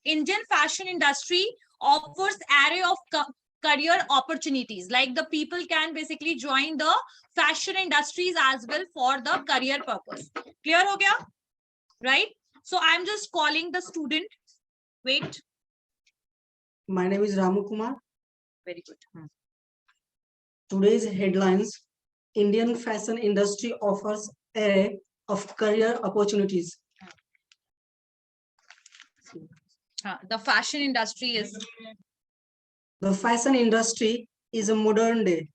Indian fashion industry offers array of career opportunities, like the people can basically join the fashion industries as well for the career purpose. Clear ho gaya? Right? So I'm just calling the student. Wait. My name is Ramu Kumar. Very good. Today's headlines: Indian fashion industry offers array of career opportunities. The fashion industry is... The fashion industry is a modern day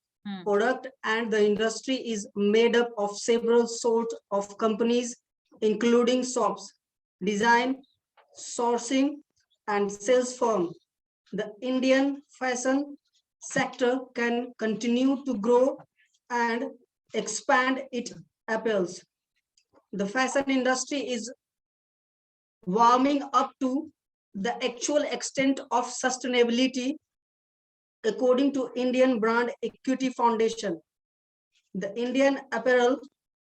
product, and the industry is made up of several sorts of companies, including shops, design, sourcing, and sales firms. The Indian fashion sector can continue to grow and expand its appeals. The fashion industry is warming up to the actual extent of sustainability, according to Indian Brand Equity Foundation. The Indian apparel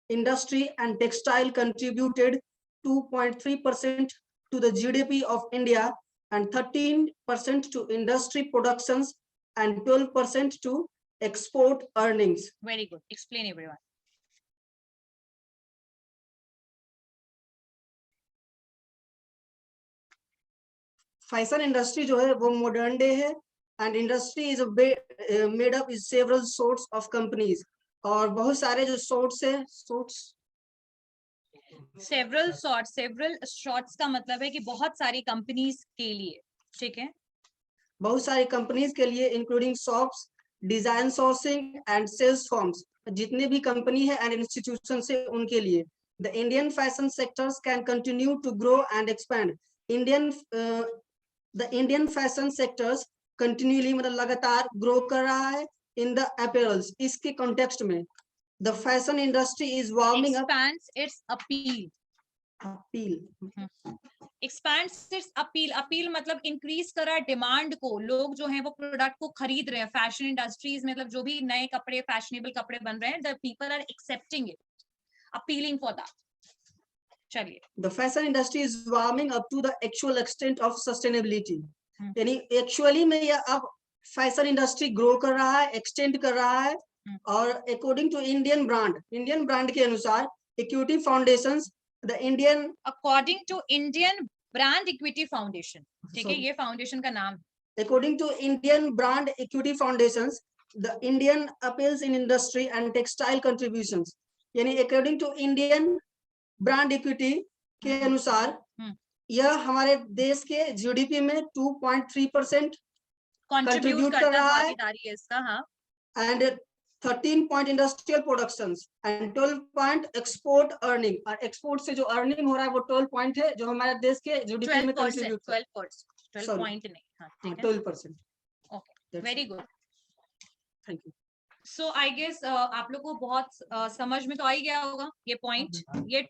industry and textile contributed 2.3% to the GDP of India and 13% to industry productions and 12% to export earnings. Very good. Explain everyone. Fashion industry जो है वो modern day है, and industry is made up is several sorts of companies, और बहुत सारे जो sorts है, several shorts का मतलब है कि बहुत सारी कंपनीज के लिए, ठीक है, बहुत सारी कंपनीज के लिए, including shops, design, sourcing and sales firms, जितने भी कंपनी है एंड इंस्टीट्यूशन से उनके लिए. The Indian fashion sectors can continue to grow and expand. The Indian fashion sectors continuously, मतलब लगातार ग्रो कर रहा है इन द अपैरल्स. इसके कॉन्टेक्स्ट में the fashion industry is warming up, expands its appeal. Expands its appeal. Appeal मतलब increase कर रहा है डिमांड को. लोग जो हैं वो प्रोडक्ट को खरीद रहे हैं. फैशन इंडस्ट्रीज मतलब जो भी नए कपड़े, फैशनेबल कपड़े बन रहे हैं, the people are accepting it, appealing for that. चलिए. The fashion industry is warming up to the actual extent of sustainability. यानी एक्चुअली में ये अब फैशन इंडस्ट्री ग्रो कर रहा है, एक्सटेंड कर रहा है, और अकॉर्डिंग टू इंडियन ब्रांड के अनुसार equity foundations, the Indian, according to Indian brand equity foundation, ठीक है, ये फाउंडेशन का नाम. According to Indian brand equity foundations, the Indian apparels in industry and textile contributions, यानी according to Indian brand equity के अनुसार यह हमारे देश के जीडीपी में 2.3% कंट्रीब्यूट कर रहा है. इसका, हाँ. And 13 point industrial productions and 12 point export earning. और एक्सपोर्ट से जो अर्निंग हो रहा है वो 12 पॉइंट है, जो हमारे देश के जीडीपी में कंट्रीब्यूट. 12 पॉइंट नहीं, हाँ, ठीक है, 12%. Okay, very good, thank you. So I guess आप लोग को बहुत समझ में तो आ ही गया होगा ये पॉइंट. ये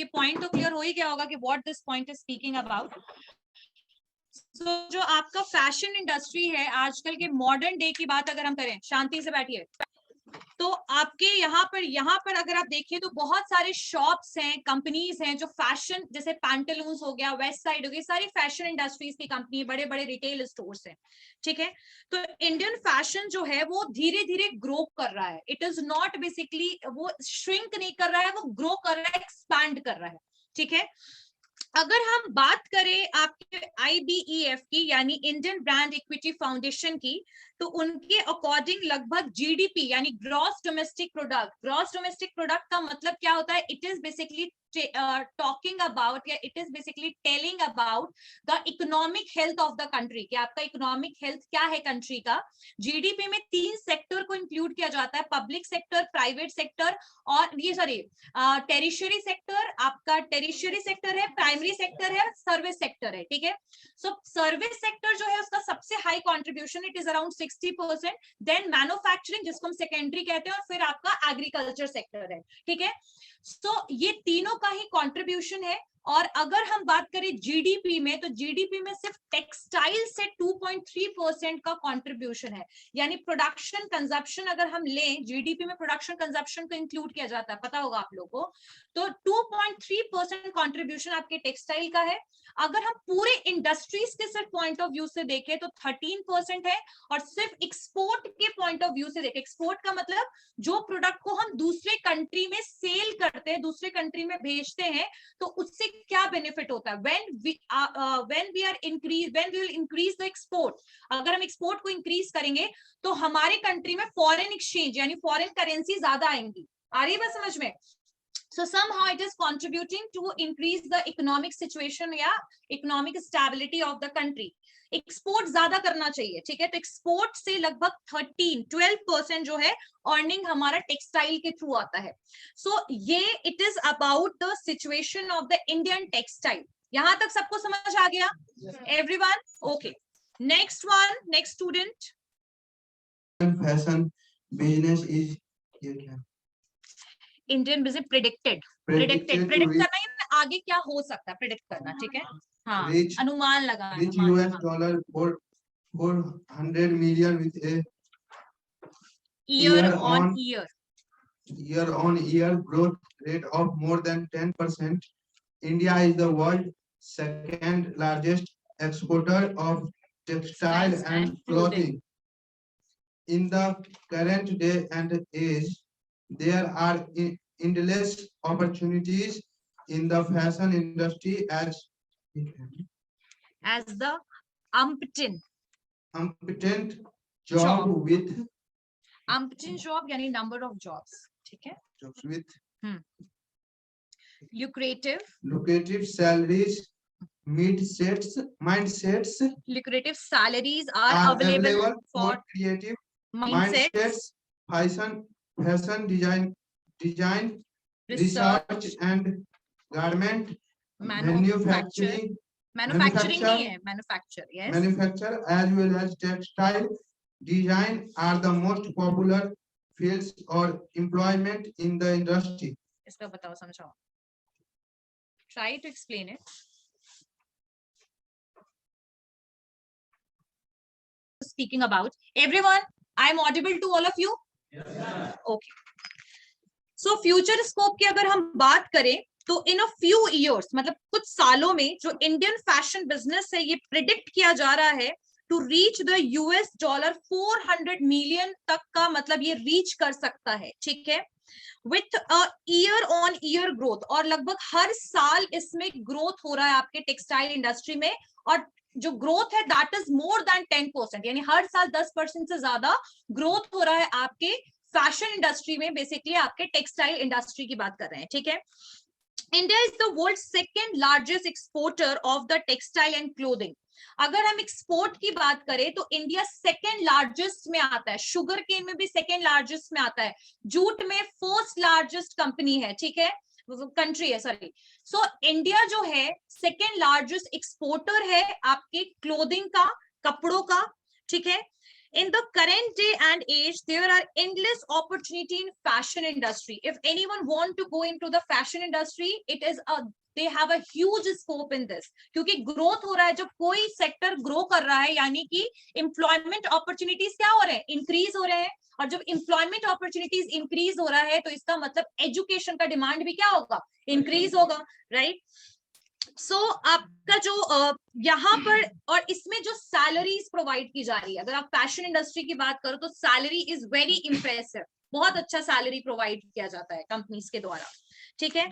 पॉइंट तो क्लियर हो ही गया होगा कि what this point is speaking about. So जो आपका फैशन इंडस्ट्री है, आजकल के मॉडर्न डे की बात अगर हम करें, शांति से बैठिए, तो आपके यहाँ पर अगर आप देखिए तो बहुत सारे शॉप्स हैं, कंपनीज हैं जो फैशन, जैसे पैंटालून्स हो गया, वेस्ट साइड हो गई, सारी फैशन इंडस्ट्रीज की कंपनी, बड़े बड़े रिटेल स्टोर्स हैं, ठीक है. तो इंडियन फैशन जो है वो धीरे धीरे ग्रो कर रहा है. इट इज नॉट बेसिकली, वो श्रिंक नहीं कर रहा है, वो ग्रो कर रहा है, एक्सपैंड कर रहा है, ठीक है. अगर हम बात करें आपके IBEF की, यानी इंडियन ब्रांड इक्विटी फाउंडेशन की, तो उनके अकॉर्डिंग लगभग जीडीपी यानी ग्रॉस डोमेस्टिक प्रोडक्ट का मतलब क्या होता है? It is basically talking about, या it is basically telling about the economic health of the country, कि आपका इकोनॉमिक हेल्थ क्या है कंट्री का. जीडीपी में 3 सेक्टर को इंक्लूड किया जाता है, पब्लिक सेक्टर, प्राइवेट सेक्टर और टेरिशरी सेक्टर. आपका टेरिशरी सेक्टर है, प्राइमरी सेक्टर है, सर्विस सेक्टर है, ठीक है. सो सर्विस सेक्टर जो है उसका सबसे high contribution, it is around 60%. Then manufacturing, जिसको हम सेकेंडरी कहते हैं, और फिर आपका एग्रीकल्चर सेक्टर है, ठीक है. सो ये तीनों का ही कंट्रीब्यूशन है. और अगर हम बात करें जीडीपी में, तो जीडीपी में सिर्फ टेक्सटाइल से 2.3% का कंट्रीब्यूशन है। यानी प्रोडक्शन कंजप्शन अगर हम लें, जीडीपी में प्रोडक्शन कंजप्शन को इंक्लूड किया जाता है, पता होगा आप लोगों को, तो 2.3% कंट्रीब्यूशन आपके टेक्सटाइल का है। अगर हम पूरे इंडस्ट्रीज के सिर्फ पॉइंट ऑफ व्यू से देखें तो 13% है। और सिर्फ एक्सपोर्ट के पॉइंट ऑफ व्यू से देखें, एक्सपोर्ट का मतलब जो प्रोडक्ट को हम दूसरे कंट्री में सेल करते हैं, दूसरे कंट्री में भेजते हैं, तो उससे क्या बेनिफिट होता है? When we will increase the export, अगर हम एक्सपोर्ट को इंक्रीज करेंगे तो हमारे कंट्री में फॉरेन एक्सचेंज यानी फॉरेन करेंसी ज्यादा आएंगी। आ रही है बात समझ में? So somehow it is contributing to increase the economic situation या economic stability of the country. Export ज्यादा करना चाहिए, ठीक है? तो एक्सपोर्ट से लगभग 12% जो है अर्निंग हमारा टेक्सटाइल के थ्रू आता है। सो ये it is about the situation of the Indian textile. यहां तक सबको समझ आ गया? Everyone okay. Next one, next student. Fashion business is क्या? इंडियन बिजनेस प्रेडिक्टेड प्रेडिक्ट करना है आगे क्या हो सकता है, प्रेडिक्ट करना, ठीक है? हाँ, अनुमान लगाना। Reach US dollar for 400 million with a year on year growth rate of more than 10%. India is the world's second largest exporter of textile and clothing. In the current day and age, there are endless opportunities in the fashion industry as the umpteen job with umpteen job यानी number of jobs, ठीक है? jobs with lucrative salaries, mindsets. Lucrative salaries are available for creative mindsets, fashion design, research and garment manufacturing नहीं है, manufacture, yes. Manufacture as well as textile design are the most popular fields or employment in the industry. इसका बताओ, समझाओ. Try to explain it. Speaking about everyone, I am audible to all of you? Yes. Okay. So future scope की अगर हम बात करें तो इन a few years, मतलब कुछ सालों में जो इंडियन फैशन बिजनेस है ये प्रिडिक्ट किया जा रहा है to reach the US dollar 400 million तक का, मतलब ये रीच कर सकता है, ठीक है? With a year on year growth, और लगभग हर साल इसमें ग्रोथ हो रहा है आपके टेक्सटाइल इंडस्ट्री में, और जो ग्रोथ है दैट इज मोर देन 10%, यानी हर साल 10% से ज्यादा ग्रोथ हो रहा है आपके फैशन इंडस्ट्री में, बेसिकली आपके टेक्सटाइल इंडस्ट्री की बात कर रहे हैं, ठीक है? India is the world's second largest exporter of the textile and clothing. अगर हम एक्सपोर्ट की बात करें तो इंडिया सेकेंड लार्जेस्ट में आता है, शुगर केन में भी सेकेंड लार्जेस्ट में आता है, जूट में फर्स्ट लार्जेस्ट कंपनी है, ठीक है? कंट्री है, सॉरी। सो इंडिया जो है सेकेंड लार्जेस्ट एक्सपोर्टर है आपके क्लोथिंग का, कपड़ों का, ठीक है? In the current day and age, there are endless opportunity in fashion industry. If anyone want to go into the fashion industry, they have a huge scope in this. क्योंकि growth हो रहा है, जब कोई sector grow कर रहा है यानी कि employment opportunities क्या हो रहे हैं? Increase हो रहे हैं, और जब employment opportunities increase हो रहा है तो इसका मतलब education का demand भी क्या होगा? Increase होगा, right? सो आपका जो यहाँ पर, और इसमें जो सैलरीज प्रोवाइड की जा रही है, अगर आप फैशन इंडस्ट्री की बात करो तो सैलरी इज वेरी इंप्रेसिव, बहुत अच्छा सैलरी प्रोवाइड किया जाता है कंपनीज के द्वारा, ठीक है?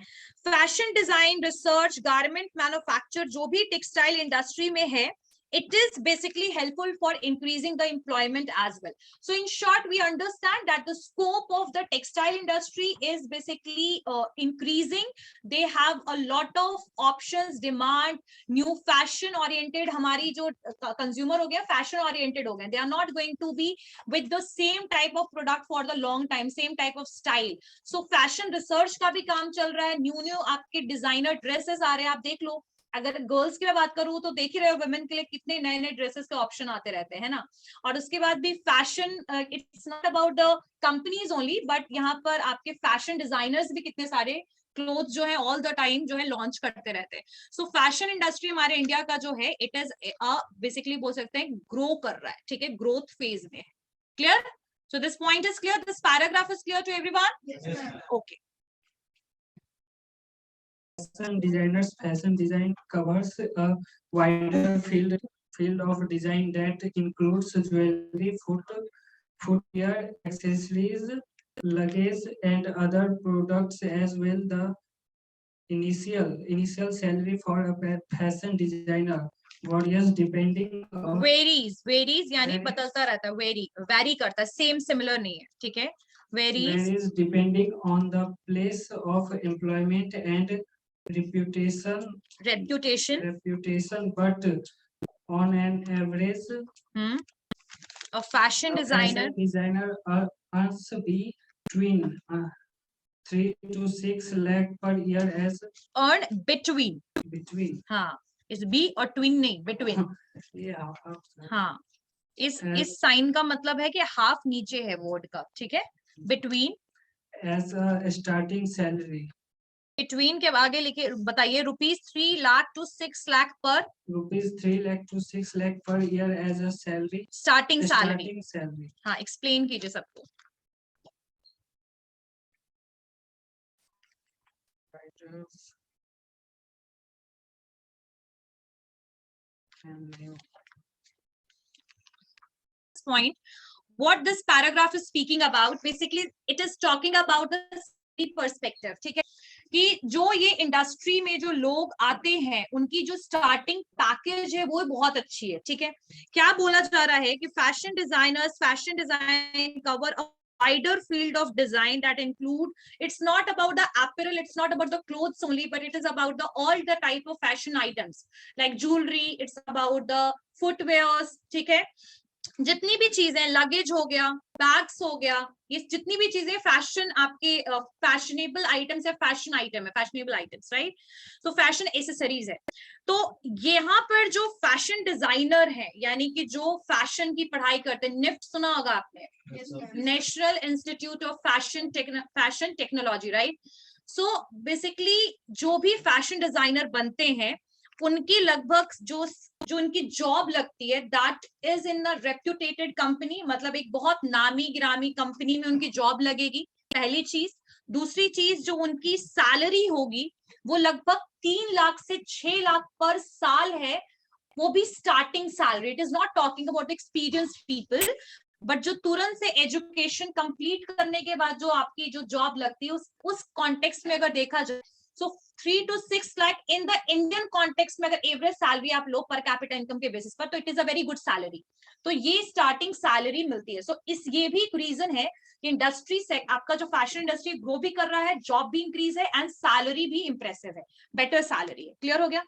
Fashion design, research, garment manufacture, जो भी टेक्सटाइल इंडस्ट्री में है, it is basically helpful for increasing the employment as well. So in short, we understand that the scope of the textile industry is basically increasing. They have a lot of options, demand, new fashion oriented, हमारी जो consumer हो गया fashion oriented हो गए, they are not going to be with the same type of product for the long time, same type of style. So fashion research का भी काम चल रहा है, new आपके designer dresses आ रहे हैं, आप देख लो। अगर गर्ल्स की मैं बात करूं तो देख ही रहे हो वुमेन के लिए कितने नए नए ड्रेसेस के ऑप्शन आते रहते हैं ना। और उसके बाद भी fashion, it's not about the companies only, but यहाँ पर आपके फैशन डिजाइनर्स भी कितने सारे क्लोथ जो है ऑल द टाइम जो है लॉन्च करते रहते हैं. सो फैशन इंडस्ट्री हमारे इंडिया का जो है इट इज बेसिकली बोल सकते हैं ग्रो कर रहा है, ठीक है, ग्रोथ फेज में है. Clear? So this point is clear, this paragraph is clear to everyone? Okay. Fashion design covers a wider field of design that includes jewelry, footwear, accessories, luggage, and other products as well. The initial salary for a fashion designer varies depending on varies यानी बदलता रहता है, very करता है, same similar नहीं है, ठीक है. varies depending on the place of employment and reputation, but on an average, a fashion designer earns between 3 to 6 lakh per year as earn between हाँ, इस बी और ट्विन नहीं, बिटवीन. हाँ, इस साइन का मतलब है कि हाफ नीचे है वर्ड का, ठीक है. Between as a starting salary. Between के आगे लिखे बताइए. ₹3 लाख to 6 लाख पर ₹3 lakh to 6 lakh per year as a salary. Starting salary. Starting salary. हाँ, एक्सप्लेन कीजिए सबको. Point, what this paragraph is speaking about, basically it is talking about the perspective, ठीक है, कि जो ये इंडस्ट्री में जो लोग आते हैं उनकी जो स्टार्टिंग पैकेज है वो बहुत अच्छी है, ठीक है. क्या बोला जा रहा है कि fashion design cover a wider field of design that include, it's not about the apparel, it's not about the clothes only, but it is about the all the type of fashion items like jewelry, it's about the footwears, ठीक है. जितनी भी चीजें, luggage हो गया, bags हो गया, ये जितनी भी चीजें फैशन आपके फैशनेबल आइटम्स है, फैशन आइटम है, फैशनेबल आइटम्स, राइट. तो फैशन एसेसरीज है. तो यहाँ पर जो फैशन डिजाइनर है, यानी कि जो फैशन की पढ़ाई करते हैं, निफ्ट सुना होगा आपने, national institute of fashion technology, right. So basically जो भी फैशन डिजाइनर बनते हैं उनकी लगभग जो उनकी जॉब लगती है that is in a reputated company, मतलब एक बहुत नामी गिरामी कंपनी में उनकी जॉब लगेगी, पहली चीज. दूसरी चीज, जो उनकी सैलरी होगी वो लगभग 3 लाख से 6 लाख पर साल है, वो भी starting salary. It is not talking about experienced people, but जो तुरंत से एजुकेशन कंप्लीट करने के बाद जो आपकी जो जॉब लगती है उस कॉन्टेक्स्ट में अगर देखा जाए, सो 3 to 6 lakh in the Indian context में अगर एवरेज सैलरी आप लो पर कैपिटा इनकम के बेसिस पर, तो it is a very good salary. तो ये स्टार्टिंग सैलरी मिलती है. सो ये भी एक रीजन है कि इंडस्ट्री से आपका जो फैशन इंडस्ट्री ग्रो भी कर रहा है, जॉब भी इंक्रीज है एंड सैलरी भी इंप्रेसिव है, बेटर सैलरी है. क्लियर हो गया?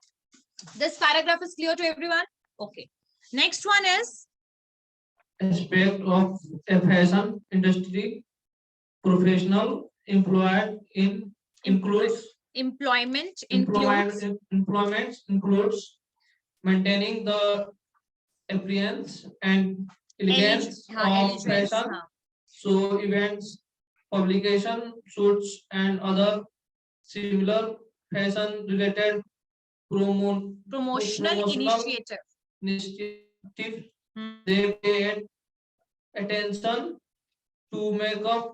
This paragraph is clear to everyone? Okay. Next one is aspect of a fashion industry professional employed in includes employment includes maintaining the appearance and elegance of fashion, so events, publication, shoots and other similar fashion related promotional initiative. They pay attention to makeup,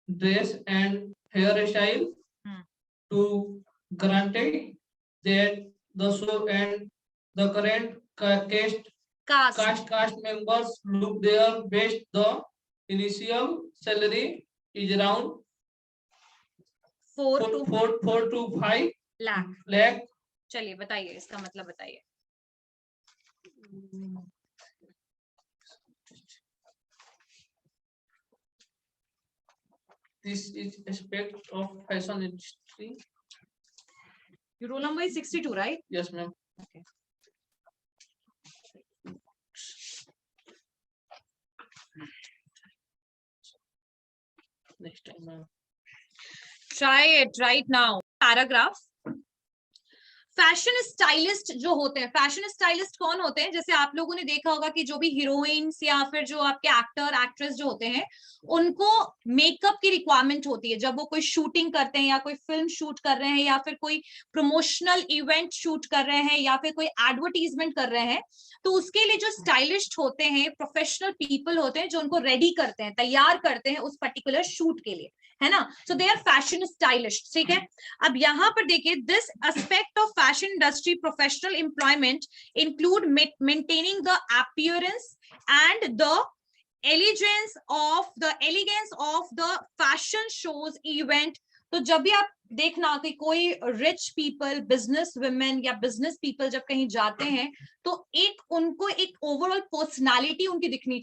dress and hairstyle to guarantee that the show and the current cast members look their best. The initial salary is around 4 to 5 lakh. चलिए बताइए इसका मतलब बताइए. This is aspect of fashion industry. Your roll number is 62, right? Yes, ma'am. Okay. Next time, ma'am. Try it right now. Paragraph. Fashion stylist जो होते हैं, fashion stylist कौन होते हैं? जैसे आप लोगों ने देखा होगा कि जो भी हीरोइंस या फिर जो आपके एक्टर एक्ट्रेस जो होते हैं, उनको मेकअप की रिक्वायरमेंट होती है जब वो कोई शूटिंग करते हैं या कोई फिल्म शूट कर रहे हैं या फिर कोई प्रमोशनल इवेंट शूट कर रहे हैं या फिर कोई एडवर्टीजमेंट कर रहे हैं। तो उसके लिए जो स्टाइलिस्ट होते हैं, प्रोफेशनल पीपल होते हैं जो उनको रेडी करते हैं, तैयार करते हैं उस पर्टिकुलर शूट के लिए, है ना। So they are fashion stylist, ठीक है। अब यहाँ पर देखिए, this aspect of fashion industry professional employment include maintaining the appearance and the elegance of the fashion shows event. तो जब भी आप देखना कि कोई रिच पीपल, बिजनेस वुमेन या बिजनेस पीपल जब कहीं जाते हैं तो उनको एक ओवरऑल पर्सनालिटी उनकी दिखनी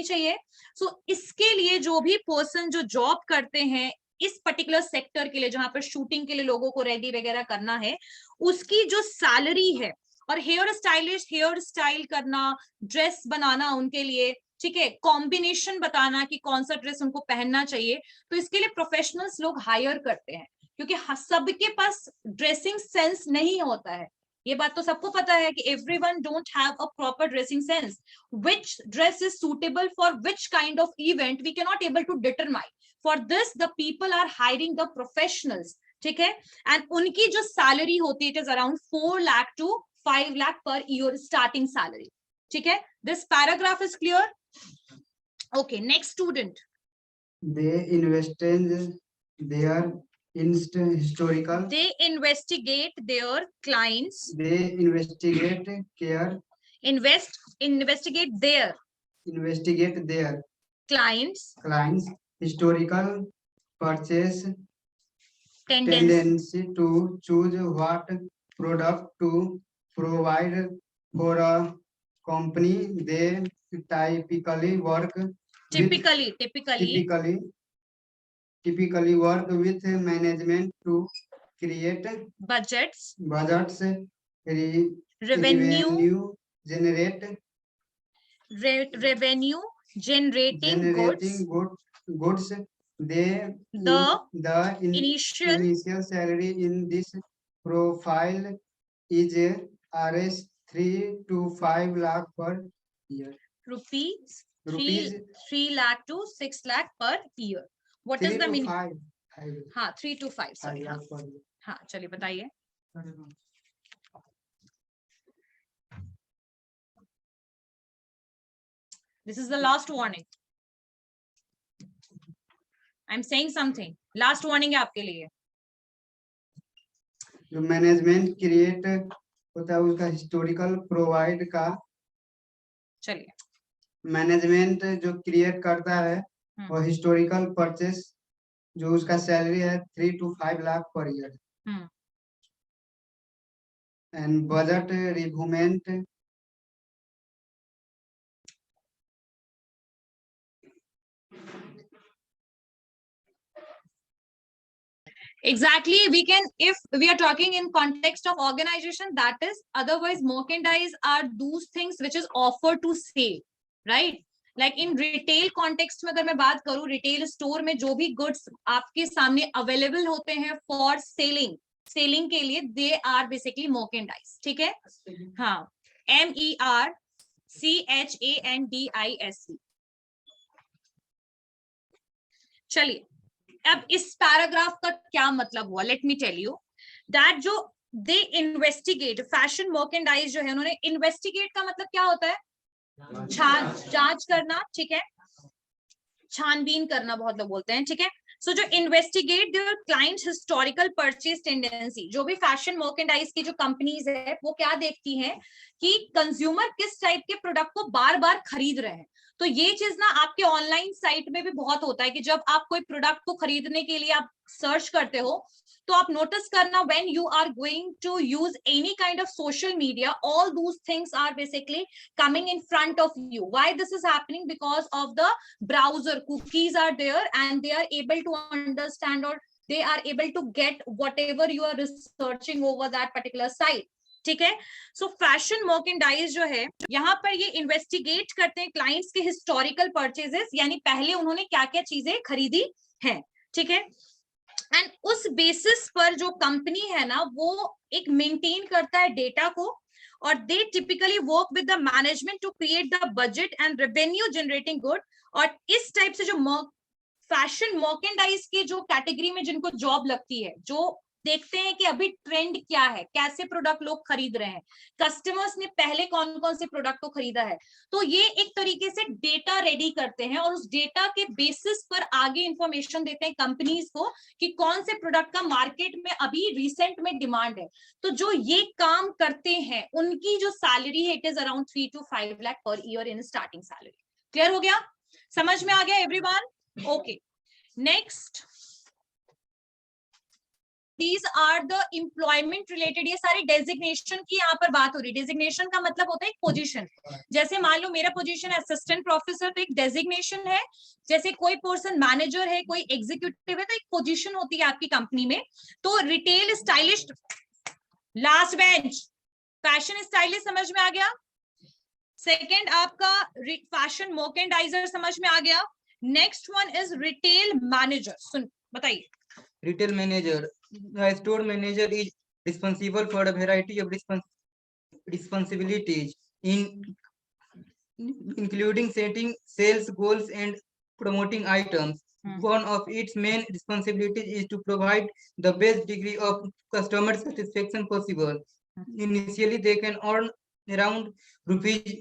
चाहिए। सो इसके लिए जो भी पर्सन जो जॉब करते हैं इस पर्टिकुलर सेक्टर के लिए, जहां पर शूटिंग के लिए लोगों को रेडी वगैरह करना है, उसकी जो सैलरी है, और हेयर स्टाइलिस्ट हेयर स्टाइल करना, ड्रेस बनाना उनके लिए, ठीक है, कॉम्बिनेशन बताना कि कौन सा ड्रेस उनको पहनना चाहिए, तो इसके लिए प्रोफेशनल्स लोग हायर करते हैं, क्योंकि सबके पास ड्रेसिंग सेंस नहीं होता है। ये बात तो सबको पता है कि everyone don't have a proper dressing sense. Which dress is suitable for which kind of event we cannot able to determine. For this the people are hiring the professionals, ठीक है, and उनकी जो सैलरी होती है it is around 4 lakh to 5 lakh per year starting salary, ठीक है। This paragraph is clear? Okay, next student. They invested their historical. They investigate their clients. They investigate care. Investigate their clients historical purchase tendency to choose what product to provide for a company. They typically work work with management to create budgets, revenue generating goods. The initial salary in this profile is Rs 3 to 5 lakh per year. rupees 3 lakh to 6 lakh per year. What is the minimum? हाँ, 3 to 5, sorry, हाँ, चलिए बताइए। This is the last warning. I'm saying something. Last warning है आपके लिए। जो management create होता है उसका हिस्टोरिकल प्रोवाइड का, चलिए, मैनेजमेंट जो क्रिएट करता है और हिस्टोरिकल परचेस जो उसका सैलरी है 3 to 5 लाख पर ईयर, एंड बजट रिव्यूमेंट exactly. We can, if we are talking in context of organization, that is, otherwise merchandise are those things which is offered to sale, right? Like in retail context में अगर मैं बात करूं, retail store में जो भी goods आपके सामने अवेलेबल होते हैं फॉर सेलिंग के लिए, दे आर बेसिकली merchandise, ठीक है। हाँ, MERCHANDISE। चलिए, अब इस पैराग्राफ का क्या मतलब हुआ, let me tell you that जो दे इन्वेस्टिगेट, फैशन मर्केंडाइज जो है, उन्होंने इन्वेस्टिगेट का मतलब क्या होता है? जांच करना, ठीक है, छानबीन करना बहुत लोग बोलते हैं, ठीक है। सो जो investigate their clients historical purchase tendency, जो भी फैशन मर्केंडाइज की जो कंपनीज है वो क्या देखती हैं कि कंज्यूमर किस टाइप के प्रोडक्ट को बार बार खरीद रहे हैं। तो ये चीज ना आपके ऑनलाइन साइट में भी बहुत होता है कि जब आप कोई प्रोडक्ट को खरीदने के लिए आप सर्च करते हो तो आप नोटिस करना, when you are going to use any kind of social media, all those things are basically coming in front of you. Why this is happening? Because of the browser cookies are there and they are able to understand, or they are able to get whatever you are researching over that particular site, ठीक है। सो fashion merchandise जो है, यहाँ पर ये investigate करते हैं clients के हिस्टोरिकल परचेजेस, यानी पहले उन्होंने क्या क्या चीजें खरीदी हैं, ठीक है। एंड उस बेसिस पर जो कंपनी है ना वो एक मेंटेन करता है डेटा को, और they typically work with the management to create the budget and revenue generating good. और इस टाइप से जो फैशन मर्केंडाइज के जो कैटेगरी में जिनको जॉब लगती है, जो देखते हैं कि अभी ट्रेंड क्या है, कैसे प्रोडक्ट लोग खरीद रहे हैं, कस्टमर्स ने पहले कौन कौन से प्रोडक्ट को खरीदा है, तो ये एक तरीके से डेटा रेडी करते हैं और उस डेटा के बेसिस पर आगे इंफॉर्मेशन देते हैं कंपनीज को कि कौन से प्रोडक्ट का मार्केट में अभी रिसेंट में डिमांड है। तो जो ये काम करते हैं उनकी जो सैलरी है it is around 3 to 5 lakh per year in starting salary. Clear हो गया, समझ में आ गया everyone? Okay, next, These are the employment related, ये सारी डेजिग्नेशन की यहाँ पर बात हो रही है। डेजिग्नेशन का मतलब होता है एक पोजीशन, जैसे मान लो मेरा पोजीशन असिस्टेंट प्रोफेसर, तो एक डेजिग्नेशन है। जैसे कोई पर्सन मैनेजर है, कोई एग्जीक्यूटिव है, तो एक पोजीशन होती है आपकी कंपनी में। तो retail stylist, last bench, fashion stylist समझ में आ गया। सेकेंड आपका फैशन मर्केंडाइजर समझ में आ गया। Next one is retail manager, सुन बताइए। Retail manager, the store manager is responsible for a variety of responsibilities, including setting sales goals and promoting items. One of its main responsibilities is to provide the best degree of customer satisfaction possible. Initially, they can earn around rupees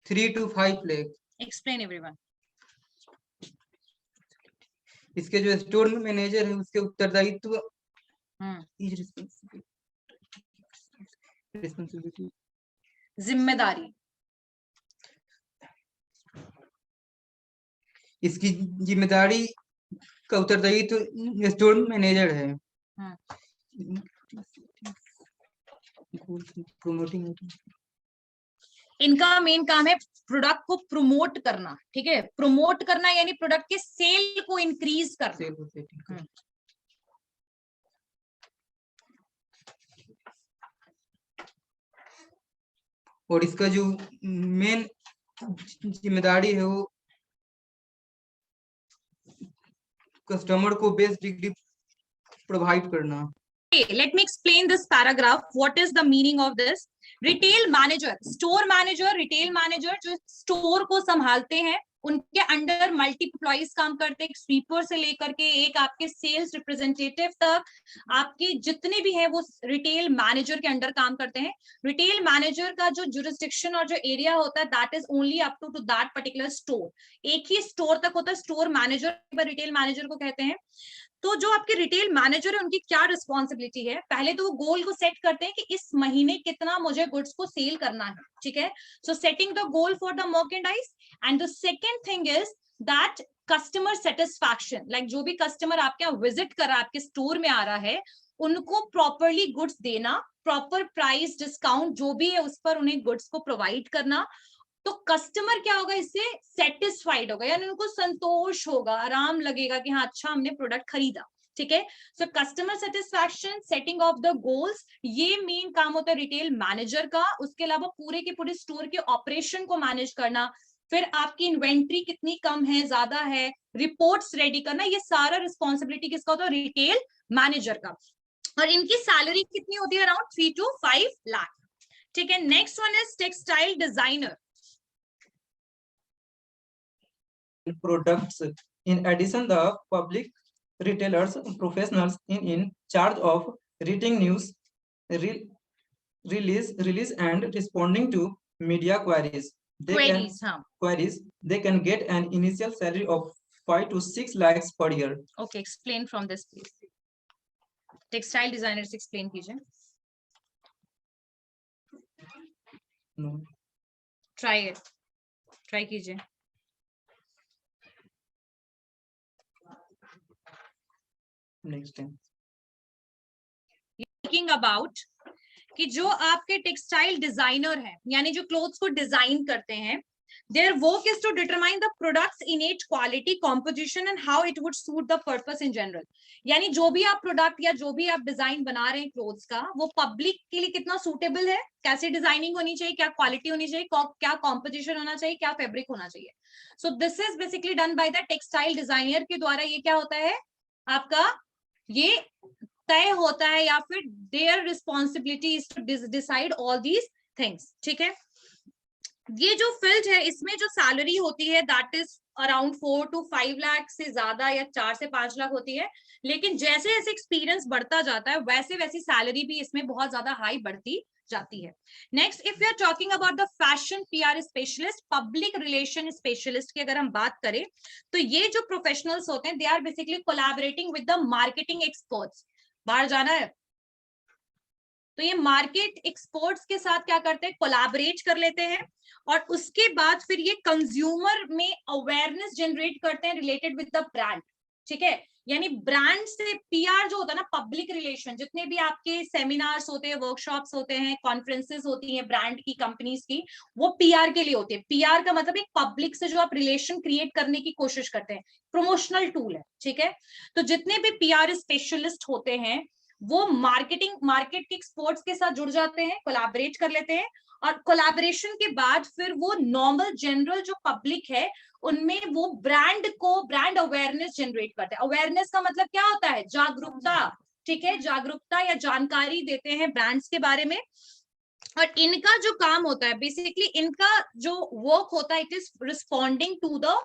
3 to 5 lakh. Explain everyone. इसके जो store manager है उसके उत्तरदायित्व जिम्मेदारी, इसकी जिम्मेदारी का उत्तरदायित्व स्टोर मैनेजर है। प्रोमोटिंग, इनका मेन काम है प्रोडक्ट को प्रमोट करना, ठीक है, प्रमोट करना यानी प्रोडक्ट के सेल को इंक्रीज करना। और इसका जो मेन जिम्मेदारी है वो कस्टमर को बेस्ट डिग्री प्रोवाइड करना। Let me explain this paragraph. What is the meaning of this? Retail manager, store manager, retail manager जो स्टोर को संभालते हैं, उनके अंडर मल्टी एम्प्लॉइज काम करते हैं, स्वीपर से लेकर के एक आपके सेल्स रिप्रेजेंटेटिव तक, आपके जितने भी हैं वो रिटेल मैनेजर के अंडर काम करते हैं। रिटेल मैनेजर का जो जुरिस्डिक्शन और जो एरिया होता है that is only up to that particular store, एक ही स्टोर तक होता है। स्टोर मैनेजर रिटेल मैनेजर को कहते हैं। तो जो आपके रिटेल मैनेजर है उनकी क्या रिस्पॉन्सिबिलिटी है? पहले तो वो गोल को सेट करते हैं कि इस महीने कितना मुझे गुड्स को सेल करना है, ठीक है। So setting the goal for the merchandise, and the second thing is that customer satisfaction, like जो भी कस्टमर आपके यहाँ विजिट कर रहा है, आपके स्टोर में आ रहा है, उनको प्रॉपरली गुड्स देना, प्रॉपर प्राइस डिस्काउंट जो भी है उस पर उन्हें गुड्स को प्रोवाइड करना। तो कस्टमर क्या होगा, इससे सेटिस्फाइड होगा, यानी उनको संतोष होगा, आराम लगेगा कि हाँ अच्छा हमने प्रोडक्ट खरीदा, ठीक है। So customer satisfaction, setting of the goals, ये मेन काम होता है रिटेल मैनेजर का। उसके अलावा पूरे के पूरे स्टोर के ऑपरेशन को मैनेज करना, फिर आपकी इन्वेंट्री कितनी कम है, ज्यादा है, रिपोर्ट्स रेडी करना, ये सारा रिस्पॉन्सिबिलिटी किसका होता है? रिटेल मैनेजर का। और इनकी सैलरी कितनी होती है? अराउंड 3 to 5 लाख, ठीक है। Next one is textile designer. Products. In addition, the public retailers professionals in charge of reading news, release and responding to media queries. They can get an initial salary of 5 to 6 lakhs per year. Okay, explain from this please. Textile designers explain कीजिए. No. Try it. Try कीजिए. Next time. Speaking about कि जो आपके textile designer हैं, यानी जो clothes को design करते हैं, their work is to determine the product's innate quality, composition and how it would suit the purpose in general. यानी जो भी आप प्रोडक्ट या जो भी आप डिजाइन बना रहे हैं क्लोथ्स का, वो पब्लिक के लिए कितना सूटेबल है, कैसे डिजाइनिंग होनी चाहिए, क्या क्वालिटी होनी चाहिए, क्या कॉम्पोजिशन होना चाहिए, क्या फैब्रिक होना चाहिए। So this is basically done by the textile designer के द्वारा। ये क्या होता है? आपका ये तय होता है या फिर their responsibility is to decide all these things, ठीक है। ये जो फील्ड है इसमें जो सैलरी होती है that is around 4 to 5 lakh से ज्यादा या 4 से 5 लाख होती है, लेकिन जैसे जैसे एक्सपीरियंस बढ़ता जाता है वैसे वैसी सैलरी भी इसमें बहुत ज्यादा हाई बढ़ती जाती है। Next, if you are talking about the fashion PR specialist, public relation specialist की अगर हम बात करें तो ये जो प्रोफेशनल्स होते हैं they are basically collaborating with the marketing experts. बाहर जाना है तो ये मार्केट एक्सपर्ट्स के साथ क्या करते हैं, कोलैबोरेट कर लेते हैं और उसके बाद फिर ये कंज्यूमर में अवेयरनेस जनरेट करते हैं रिलेटेड विद द ब्रांड, ठीक है। यानी ब्रांड से पीआर जो होता है ना, पब्लिक रिलेशन, जितने भी आपके सेमिनार्स होते हैं, वर्कशॉप्स होते हैं, कॉन्फ्रेंसेस होती हैं ब्रांड की, कंपनीज की, वो पीआर के लिए होते हैं। पीआर का मतलब एक पब्लिक से जो आप रिलेशन क्रिएट करने की कोशिश करते हैं, प्रमोशनल टूल है, ठीक है। तो जितने भी पीआर स्पेशलिस्ट होते हैं वो मार्केट के एक्सपर्ट्स के साथ जुड़ जाते हैं, कोलैबोरेट कर लेते हैं और कोलैबोरेशन के बाद फिर वो नॉर्मल जनरल जो पब्लिक है उनमें वो ब्रांड अवेयरनेस जनरेट करते हैं। अवेयरनेस का मतलब क्या होता है, जागरूकता, ठीक है, जागरूकता या जानकारी देते हैं ब्रांड्स के बारे में। और इनका जो काम होता है बेसिकली, इनका जो वर्क होता है, it is responding to the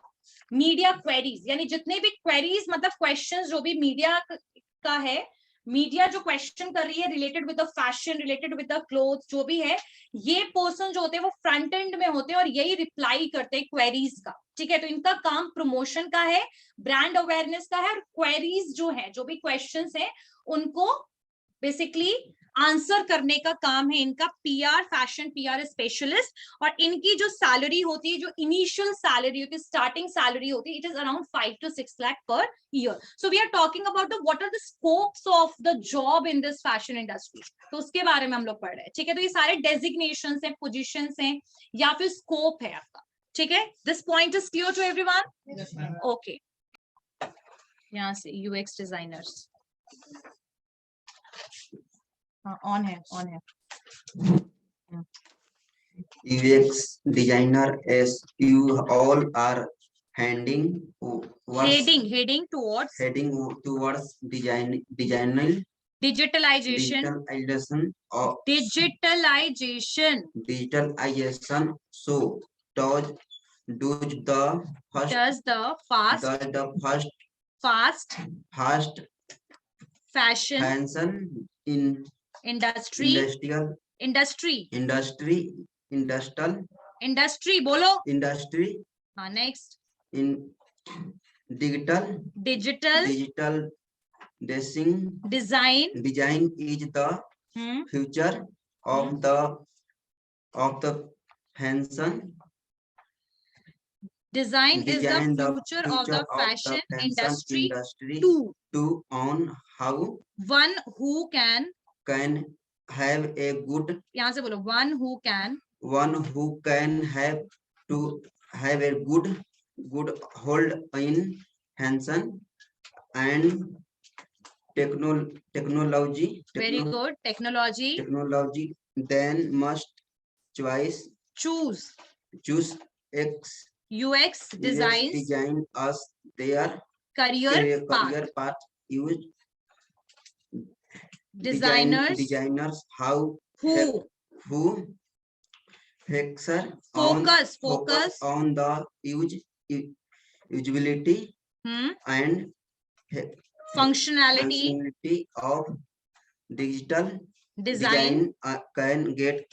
media queries, यानी जितने भी क्वेरीज मतलब क्वेश्चंस जो भी मीडिया का है, मीडिया जो क्वेश्चन कर रही है related with the fashion, related with the cloth, जो भी है, ये पर्सन जो होते हैं वो फ्रंट एंड में होते हैं और यही रिप्लाई करते हैं क्वेरीज का, ठीक है। तो इनका काम प्रमोशन का है, ब्रांड अवेयरनेस का है और क्वेरीज जो है, जो भी क्वेश्चंस हैं उनको बेसिकली आंसर करने का काम है इनका, पीआर, फैशन पीआर स्पेशलिस्ट। और इनकी जो सैलरी होती है, जो इनिशियल सैलरी होती है, स्टार्टिंग सैलरी होती है, it is around 5 to 6 lakh पर year. So we are talking about the what are the scopes of the job in this fashion industry, तो उसके बारे में हम लोग पढ़ रहे हैं, ठीक है। तो ये सारे डेजिग्नेशंस हैं, पोजीशंस हैं या फिर स्कोप है आपका, ठीक है। This point is clear to everyone? Okay, यहाँ से यूएक्स डिजाइनर्स ऑन है UX designer, as you all are heading towards designing digitalization of digitalization. So does the fast fashion in industry बोलो, industry हाँ, next in digital design is the future of the fashion. Design is the future of the fashion industry to on how one who can have a good यहाँ से बोलो, one who can have a good hold in fashion and technology. very good technology Then must choose UX design as their career path. Use designers how who focus on the usability and functionality of digital design can get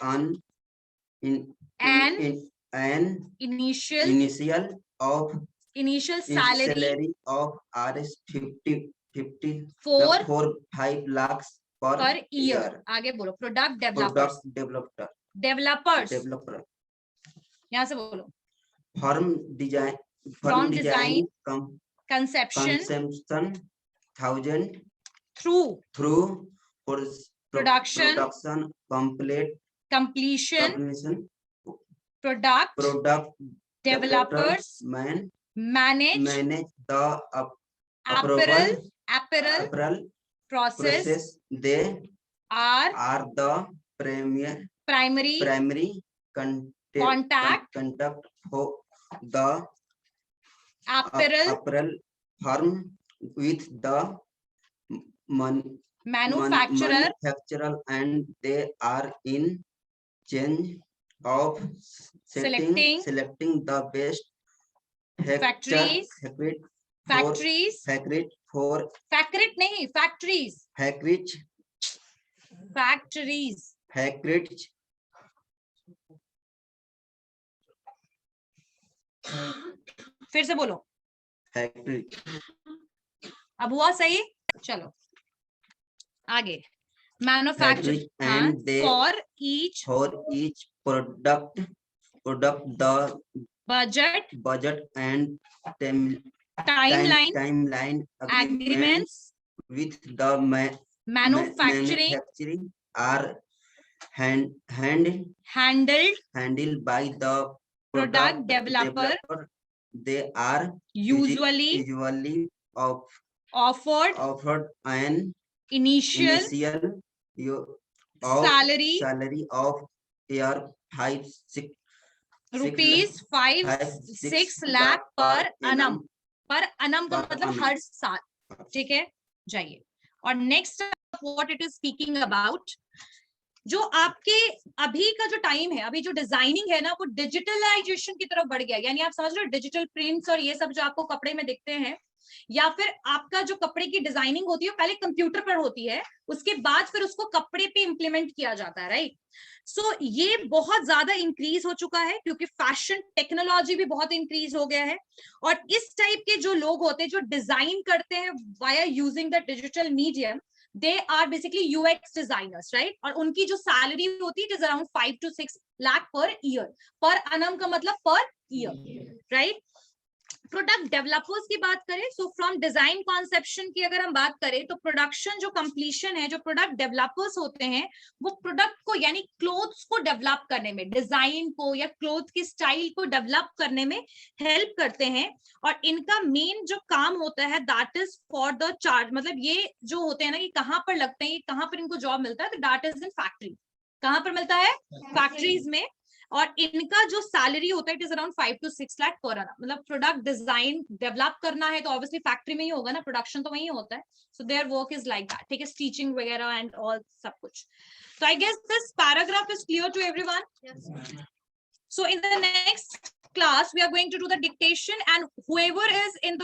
an initial salary of Rs 50 for 5 lakhs per year. आगे बोलो, product developers यहाँ से बोलो, from design conception thousand through production completion product developers manage the apparel process. They are the primary contact for the apparel firm with the manufacturer and they are in change of selecting the best Factories. factory Factories. for Factory नहीं, factories. factories फिर से बोलो, factory अब हुआ सही? चलो आगे. Manufacturing and they for each product the budget and timeline agreements with the manufacturing are handled by the product developer. They are Usually offered an initial salary of year 5-6 rupees 5-6 lakh per annum. पर annum का मतलब हर साल. ठीक है, जाइए. और next what it is speaking about, जो आपके अभी का जो टाइम है, अभी जो डिजाइनिंग है ना, वो डिजिटलाइजेशन की तरफ बढ़ गया. यानी आप समझ रहे हो, डिजिटल प्रिंट्स और ये सब जो आपको कपड़े में दिखते हैं, या फिर आपका जो कपड़े की डिजाइनिंग होती है पहले कंप्यूटर पर होती है, उसके बाद फिर उसको कपड़े पे इंप्लीमेंट किया जाता है, राइट. सो ये बहुत ज्यादा इंक्रीज हो चुका है, क्योंकि फैशन टेक्नोलॉजी भी बहुत इंक्रीज हो गया है. और इस टाइप के जो लोग होते हैं जो डिजाइन करते हैं via using the digital medium, they are basically UX designers, right? और उनकी जो सैलरी होती है, it is around 5 to 6 lakh per year. पर annum का मतलब per year, right? Product developers की बात करें, सो फ्रॉम डिजाइन कॉन्सेप्शन की अगर हम बात करें, तो प्रोडक्शन जो कंप्लीशन है, जो प्रोडक्ट डेवलपर्स होते हैं, वो प्रोडक्ट को यानी क्लोथ्स को डेवलप करने में, डिजाइन को या क्लोथ की स्टाइल को डेवलप करने में हेल्प करते हैं. और इनका मेन जो काम होता है that is for the charge, मतलब ये जो होते हैं ना, ये कहाँ पर लगते हैं, कहाँ पर इनको जॉब मिलता है, तो दैट इज इन फैक्ट्री. कहाँ पर मिलता है? फैक्ट्रीज में. और इनका जो सैलरी होता है it is around 5 to 6 lakh पर annum. मतलब प्रोडक्ट डिजाइन डेवलप करना है तो ऑब्वियसली फैक्ट्री में ही होगा ना, प्रोडक्शन तो वहीं होता है. So their work is like that. ठीक है, स्टिचिंग वगैरह एंड ऑल सब कुछ. So I guess this paragraph is clear to everyone. Yes. So in the next class we are going to do the dictation, and whoever is in the